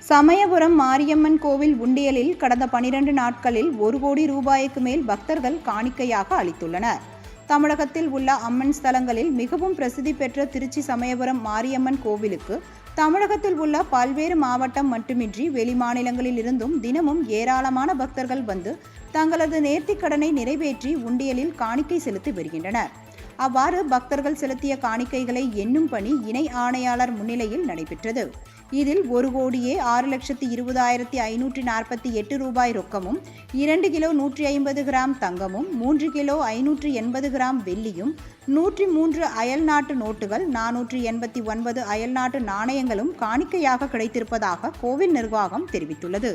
சமயபுரம் மாரியம்மன் கோவில் உண்டியலில் கடந்த 12 நாட்களில் 1 கோடி ரூபாய்க்கு மேல் பக்தர்கள் காணிக்கையாக அளித்துள்ளனர். தமிழகத்தில் உள்ள அம்மன் ஸ்தலங்களில் மிகவும் பிரசித்தி பெற்ற திருச்சி சமயபுரம் மாரியம்மன் கோவிலுக்கு தமிழகத்தில் உள்ள பல்வேறு மாவட்டம் மட்டுமின்றி வெளிமாநிலங்களில் இருந்தும் தினமும் ஏராளமான பக்தர்கள் வந்து தங்களது நேர்த்திக்கடனை நிறைவேற்றி உண்டியலில் காணிக்கை செலுத்தி வருகின்றனர். அவ்வாறு பக்தர்கள் செலுத்திய காணிக்கைகளை எண்ணும் பணி இணை ஆணையாளர் முன்னிலையில் நடைபெற்றது. இதில் 1,20,20,548 ரூபாய் ரொக்கமும், 2 கிலோ 150 கிராம் தங்கமும், 3 கிலோ 580 கிராம் வெள்ளியும், 103 அயல்நாட்டு நோட்டுகள், 489 அயல்நாட்டு நாணயங்களும் காணிக்கையாக கிடைத்திருப்பதாக கோவில் நிர்வாகம் தெரிவித்துள்ளது.